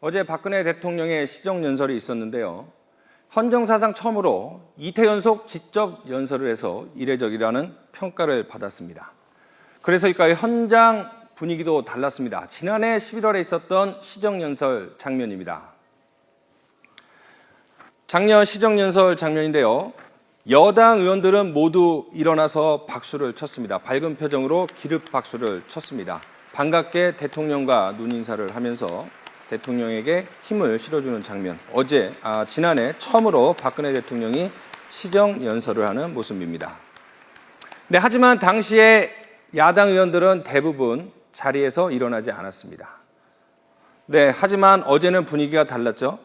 어제 박근혜 대통령의 시정연설이 있었는데요. 헌정사상 처음으로 이태 연속 지적연설을 해서 이례적이라는 평가를 받았습니다. 그래서일까요? 현장 분위기도 달랐습니다. 지난해 11월에 있었던 시정연설 장면입니다. 작년 시정연설 장면인데요. 여당 의원들은 모두 일어나서 박수를 쳤습니다. 밝은 표정으로 기립 박수를 쳤습니다. 반갑게 대통령과 눈인사를 하면서 대통령에게 힘을 실어주는 장면. 지난해 처음으로 박근혜 대통령이 시정연설을 하는 모습입니다. 네, 하지만 당시에 야당 의원들은 대부분 자리에서 일어나지 않았습니다. 네, 하지만 어제는 분위기가 달랐죠.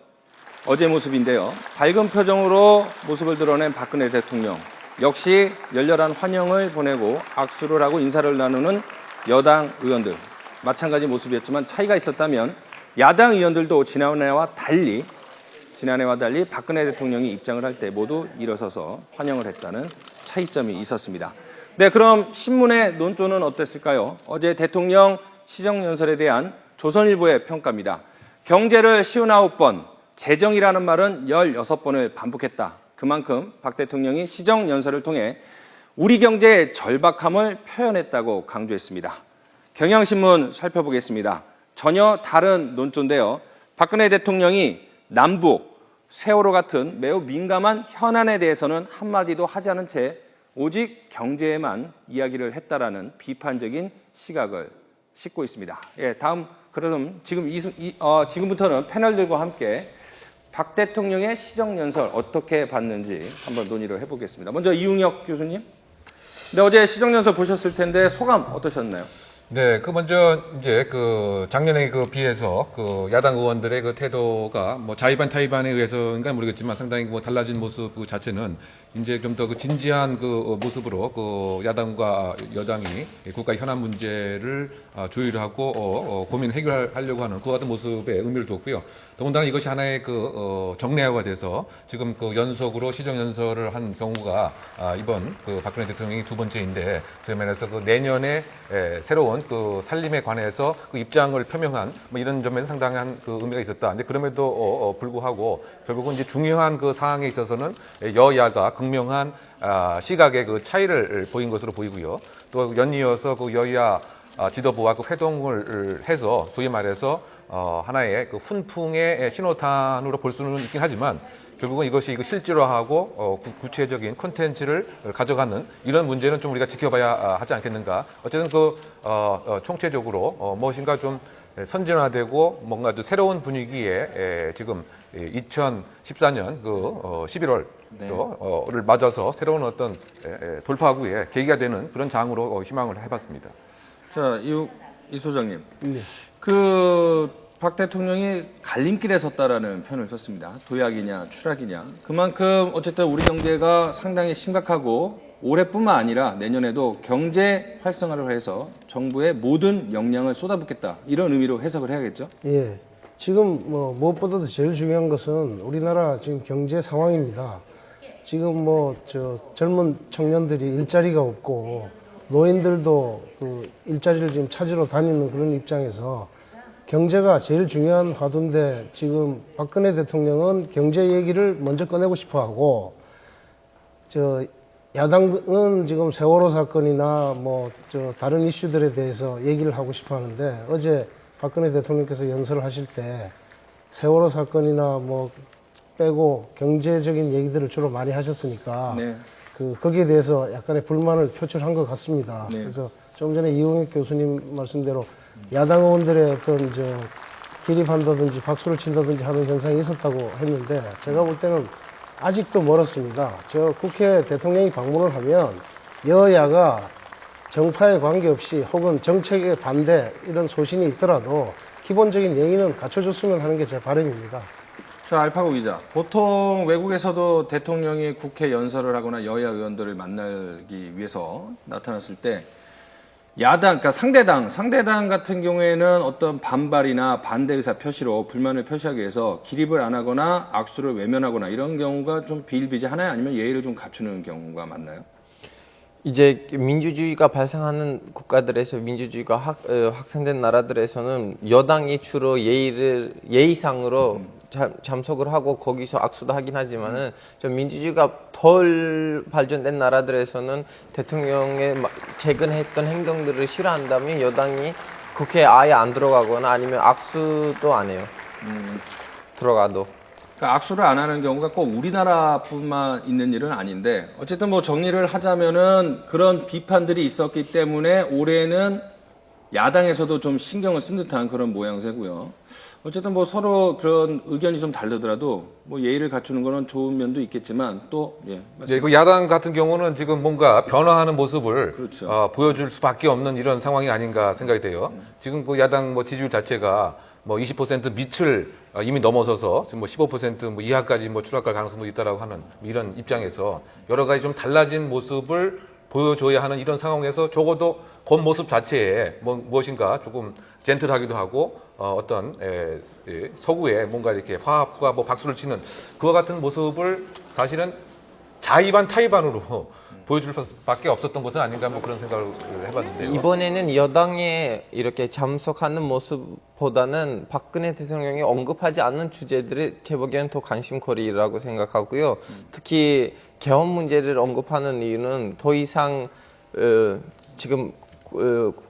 어제 모습인데요. 밝은 표정으로 모습을 드러낸 박근혜 대통령. 역시 열렬한 환영을 보내고 악수를 하고 인사를 나누는 여당 의원들. 마찬가지 모습이었지만 차이가 있었다면 야당 의원들도 지난해와 달리 박근혜 대통령이 입장을 할 때 모두 일어서서 환영을 했다는 차이점이 있었습니다. 네, 그럼 신문의 논조는 어땠을까요? 어제 대통령 시정연설에 대한 조선일보의 평가입니다. 경제를 59번, 재정이라는 말은 16번을 반복했다. 그만큼 박 대통령이 시정연설을 통해 우리 경제의 절박함을 표현했다고 강조했습니다. 경향신문 살펴보겠습니다. 전혀 다른 논조인데요. 박근혜 대통령이 남북, 세월호 같은 매우 민감한 현안에 대해서는 한마디도 하지 않은 채 오직 경제에만 이야기를 했다라는 비판적인 시각을 싣고 있습니다. 예, 다음 그럼 지금부터는 패널들과 함께 박 대통령의 시정연설 어떻게 봤는지 한번 논의를 해보겠습니다. 먼저 이웅혁 교수님. 네, 어제 시정연설 보셨을 텐데 소감 어떠셨나요? 네, 먼저 이제 작년에 비해서 야당 의원들의 태도가 자의반 타의반에 의해서인가 모르겠지만 상당히 달라진 모습 자체는 이제 좀 더 진지한 모습으로 야당과 여당이 국가 현안 문제를 조율하고 고민 해결하려고 하는 그 같은 모습의 의미를 뒀고요. 더군다나 이것이 하나의 정례화가 돼서 지금 연속으로 시정연설을 한 경우가 이번 박근혜 대통령이 두 번째인데 그 면에서 내년에 새로운 살림에 관해서 입장을 표명한 이런 점에서 상당한 의미가 있었다. 근데 그럼에도 불구하고 결국은 이제 중요한 사항에 있어서는 여야가 극명한 시각의 차이를 보인 것으로 보이고요. 또 연이어서 여야 지도부와 회동을 해서 소위 말해서 하나의 훈풍의 신호탄으로 볼 수는 있긴 하지만 결국은 이것이 실질화하고 구체적인 콘텐츠를 가져가는 이런 문제는 좀 우리가 지켜봐야 하지 않겠는가. 어쨌든 총체적으로 무엇인가 좀 선진화되고 뭔가 좀 새로운 분위기에 지금 2014년 11월 를 맞아서 새로운 어떤 돌파구의 계기가 되는 그런 장으로 희망을 해봤습니다. 자, 이 소장님. 네. 박 대통령이 갈림길에 섰다라는 표현을 썼습니다. 도약이냐, 추락이냐. 그만큼 어쨌든 우리 경제가 상당히 심각하고 올해뿐만 아니라 내년에도 경제 활성화를 해서 정부의 모든 역량을 쏟아붓겠다. 이런 의미로 해석을 해야겠죠? 예. 지금 무엇보다도 제일 중요한 것은 우리나라 지금 경제 상황입니다. 지금 젊은 청년들이 일자리가 없고 노인들도 일자리를 지금 찾으러 다니는 그런 입장에서 경제가 제일 중요한 화두인데 지금 박근혜 대통령은 경제 얘기를 먼저 꺼내고 싶어 하고 야당은 지금 세월호 사건이나 다른 이슈들에 대해서 얘기를 하고 싶어 하는데 어제 박근혜 대통령께서 연설을 하실 때 세월호 사건이나 빼고 경제적인 얘기들을 주로 많이 하셨으니까 네. 거기에 대해서 약간의 불만을 표출한 것 같습니다. 네. 그래서 좀 전에 이용혁 교수님 말씀대로 야당 의원들의 어떤 기립한다든지 박수를 친다든지 하는 현상이 있었다고 했는데 제가 볼 때는 아직도 멀었습니다. 국회 대통령이 방문을 하면 여야가 정파에 관계없이 혹은 정책에 반대 이런 소신이 있더라도 기본적인 예의는 갖춰줬으면 하는 게 제 바람입니다. 자, 알파고 기자. 보통 외국에서도 대통령이 국회 연설을 하거나 여야 의원들을 만나기 위해서 나타났을 때 그러니까 상대당 같은 경우에는 어떤 반발이나 반대 의사 표시로 불만을 표시하기 위해서 기립을 안 하거나 악수를 외면하거나 이런 경우가 좀 비일비재하나요? 아니면 예의를 좀 갖추는 경우가 많나요? 이제 민주주의가 발생하는 국가들에서 민주주의가 확산된 나라들에서는 여당이 주로 예의상으로 참석을 하고 거기서 악수도 하긴 하지만은 좀 민주주의가 덜 발전된 나라들에서는 대통령의 최근 했던 행동들을 싫어한다면 여당이 국회에 아예 안 들어가거나 아니면 악수도 안 해요. 들어가도. 그러니까 악수를 안 하는 경우가 꼭 우리나라뿐만 있는 일은 아닌데 어쨌든 뭐 정리를 하자면은 그런 비판들이 있었기 때문에 올해는 야당에서도 좀 신경을 쓴 듯한 그런 모양새고요. 어쨌든 뭐 서로 그런 의견이 좀 다르더라도 뭐 예의를 갖추는 거는 좋은 면도 있겠지만 또 이제 그 야당 같은 경우는 지금 뭔가 변화하는 모습을 그렇죠. 보여줄 수밖에 없는 이런 상황이 아닌가 생각이 돼요. 지금 그 야당 뭐 지지율 자체가 뭐 20% 밑을 이미 넘어서서 지금 뭐 15% 이하까지 뭐 추락할 가능성도 있다라고 하는 이런 입장에서 여러 가지 좀 달라진 모습을 보여줘야 하는 이런 상황에서 적어도 겉모습 자체에 무엇인가 조금 젠틀하기도 하고 어떤 서구에 뭔가 이렇게 화합과 뭐 박수를 치는 그와 같은 모습을 사실은 자의반 타의반으로 보여줄 수밖에 없었던 것은 아닌가 뭐 그런 생각을 해봤는데요. 이번에는 여당에 이렇게 참석하는 모습보다는 박근혜 대통령이 언급하지 않는 주제들이 제 보기에는 더 관심거리라고 생각하고요. 특히 개헌 문제를 언급하는 이유는 더 이상 지금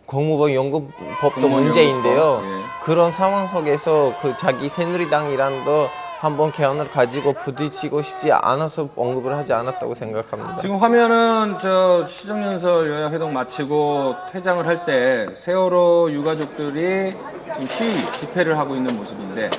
공무원 연금법도 문제인데요. 그런 상황 속에서 그 자기 새누리당이랑도 한번 개헌을 가지고 부딪히고 싶지 않아서 언급을 하지 않았다고 생각합니다. 지금 화면은 저 시정연설 여야 회동 마치고 퇴장을 할 때 세월호 유가족들이 지금 시위 집회를 하고 있는 모습인데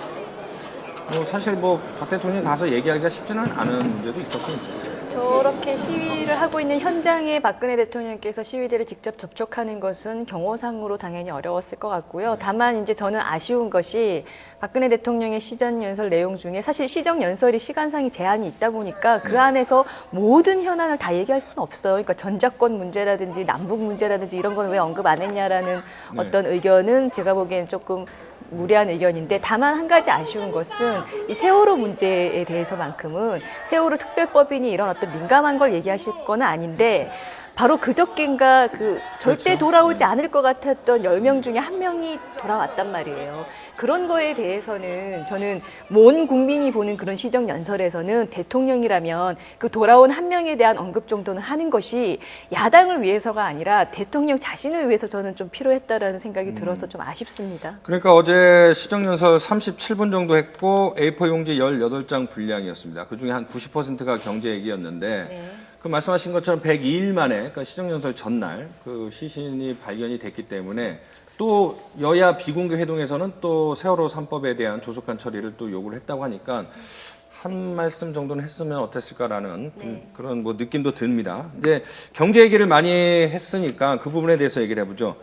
뭐 사실 뭐 박 대통령이 가서 얘기하기가 쉽지는 않은 문제도 있었긴 있었어요. 저렇게 시위를 하고 있는 현장에 박근혜 대통령께서 시위대를 직접 접촉하는 것은 경호상으로 당연히 어려웠을 것 같고요. 다만 이제 저는 아쉬운 것이 박근혜 대통령의 시정연설 내용 중에 사실 시정연설이 시간상이 제한이 있다 보니까 그 안에서 모든 현안을 다 얘기할 수는 없어요. 그러니까 전자권 문제라든지 남북 문제라든지 이런 건 왜 언급 안 했냐라는 어떤 의견은 제가 보기엔 조금 무리한 의견인데 다만 한 가지 아쉬운 것은 이 세월호 문제에 대해서만큼은 세월호 특별법인이 이런 어떤 민감한 걸 얘기하실 건 아닌데 바로 그저께인가 절대 돌아오지 않을 것 같았던 10명 중에 1명이 돌아왔단 말이에요. 그런 거에 대해서는 저는 온 국민이 보는 그런 시정연설에서는 대통령이라면 그 돌아온 1명에 대한 언급 정도는 하는 것이 야당을 위해서가 아니라 대통령 자신을 위해서 저는 좀 필요했다라는 생각이 들어서 좀 아쉽습니다. 그러니까 어제 시정연설 37분 정도 했고 A4 용지 18장 분량이었습니다. 그중에 한 90%가 경제 얘기였는데 네. 그 말씀하신 것처럼 102일 만에 그러니까 시정연설 전날 그 시신이 발견이 됐기 때문에 또 여야 비공개 회동에서는 또 세월호 3법에 대한 조속한 처리를 또 요구를 했다고 하니까 한 말씀 정도는 했으면 어땠을까라는 그런 뭐 느낌도 듭니다. 이제 경제 얘기를 많이 했으니까 그 부분에 대해서 얘기를 해보죠.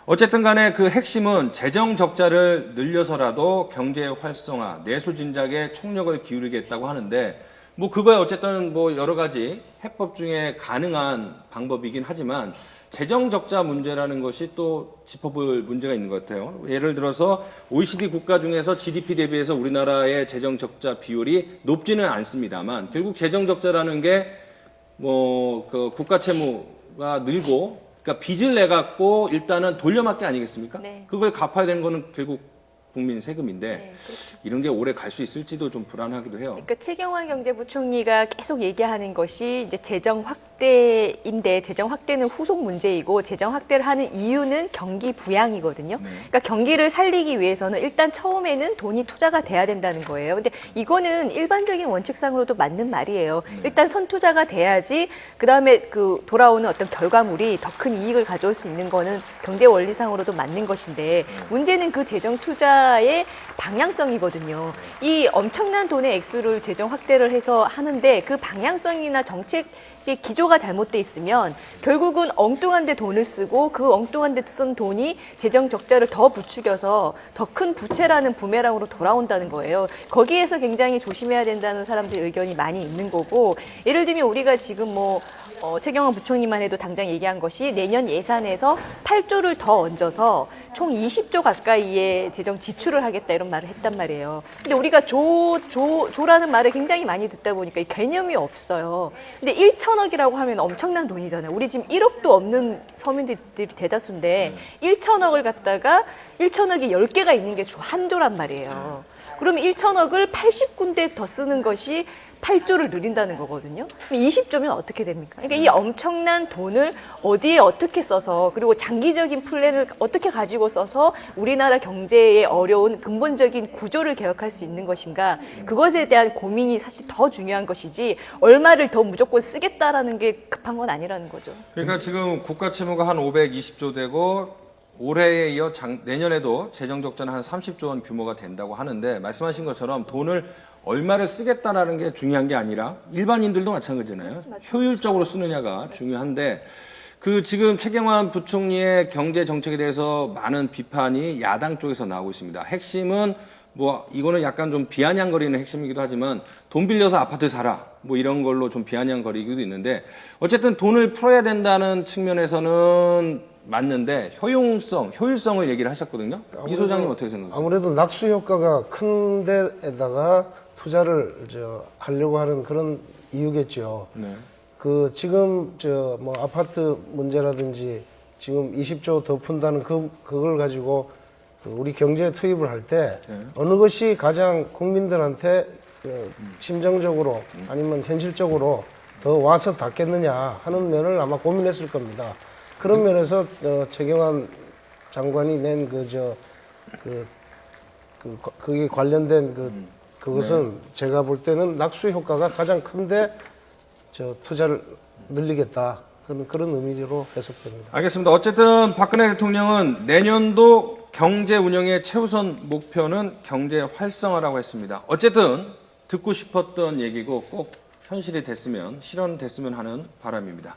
어쨌든 간에 그 핵심은 재정 적자를 늘려서라도 경제 활성화, 내수 진작에 총력을 기울이겠다고 하는데 뭐 그거야 어쨌든 뭐 여러 가지 해법 중에 가능한 방법이긴 하지만 재정 적자 문제라는 것이 또 짚어볼 문제가 있는 것 같아요. 예를 들어서 OECD 국가 중에서 GDP 대비해서 우리나라의 재정 적자 비율이 높지는 않습니다만 결국 재정 적자라는 게 뭐 그 국가 채무가 늘고 그러니까 빚을 내 갖고 일단은 돌려막기 아니겠습니까? 네. 그걸 갚아야 되는 거는 결국 국민 세금인데 네, 그렇죠. 이런 게 오래 갈 수 있을지도 좀 불안하기도 해요. 그러니까 최경환 경제부총리가 계속 얘기하는 것이 이제 재정 확대인데 재정 확대는 후속 문제이고 재정 확대를 하는 이유는 경기 부양이거든요. 그러니까 경기를 살리기 위해서는 일단 처음에는 돈이 투자가 돼야 된다는 거예요. 근데 이거는 일반적인 원칙상으로도 맞는 말이에요. 일단 선투자가 돼야지 그다음에 그 돌아오는 어떤 결과물이 더 큰 이익을 가져올 수 있는 거는 경제 원리상으로도 맞는 것인데 문제는 그 재정 투자의 방향성이거든요. 이 엄청난 돈의 액수를 재정 확대를 해서 하는데 그 방향성이나 정책의 기조가 잘못돼 있으면 결국은 엉뚱한 데 돈을 쓰고 그 엉뚱한 데 쓴 돈이 재정 적자를 더 부추겨서 더 큰 부채라는 부메랑으로 돌아온다는 거예요. 거기에서 굉장히 조심해야 된다는 사람들의 의견이 많이 있는 거고 예를 들면 우리가 지금 최경환 부총리만 해도 당장 얘기한 것이 내년 예산에서 8조를 더 얹어서 총 20조 가까이의 재정 지출을 하겠다 이런 말을 했단 말이에요. 근데 우리가 조라는 말을 굉장히 많이 듣다 보니까 이 개념이 없어요. 근데 1,000억이라고 하면 엄청난 돈이잖아요. 우리 지금 1억도 없는 서민들이 대다수인데 1천억을 갖다가 1천억이 10개가 있는 게 한조란 말이에요. 그러면 1천억을 80군데 더 쓰는 것이 8조를 늘린다는 거거든요. 그럼 20조면 어떻게 됩니까? 그러니까 이 엄청난 돈을 어디에 어떻게 써서 그리고 장기적인 플랜을 어떻게 가지고 써서 우리나라 경제의 어려운 근본적인 구조를 개혁할 수 있는 것인가 그것에 대한 고민이 사실 더 중요한 것이지 얼마를 더 무조건 쓰겠다라는 게 급한 건 아니라는 거죠. 그러니까 지금 국가 채무가 한 520조 되고 올해에 이어 내년에도 재정 적자는 한 30조 원 규모가 된다고 하는데 말씀하신 것처럼 돈을 얼마를 쓰겠다라는 게 중요한 게 아니라 일반인들도 마찬가지잖아요. 효율적으로 쓰느냐가 중요한데 그 지금 최경환 부총리의 경제 정책에 대해서 많은 비판이 야당 쪽에서 나오고 있습니다. 핵심은 뭐 이거는 약간 좀 비아냥거리는 핵심이기도 하지만 돈 빌려서 아파트 사라 뭐 이런 걸로 좀 비아냥거리기도 있는데 어쨌든 돈을 풀어야 된다는 측면에서는 맞는데 효율성을 얘기를 하셨거든요. 이 소장님 어떻게 생각하세요? 아무래도 낙수 효과가 큰 데에다가 투자를 하려고 하는 그런 이유겠죠. 네. 그 지금 뭐 아파트 문제라든지 지금 20조 더 푼다는 그걸 가지고 우리 경제에 투입을 할 때 어느 것이 가장 국민들한테 심정적으로 아니면 현실적으로 더 와서 닿겠느냐 하는 면을 아마 고민했을 겁니다. 그런 면에서 최경환 장관이 낸 그게 관련된 그것은 제가 볼 때는 낙수 효과가 가장 큰데 투자를 늘리겠다 그런 의미로 해석됩니다. 알겠습니다. 어쨌든 박근혜 대통령은 내년도 경제 운영의 최우선 목표는 경제 활성화라고 했습니다. 어쨌든 듣고 싶었던 얘기고 꼭 현실이 됐으면 실현됐으면 하는 바람입니다.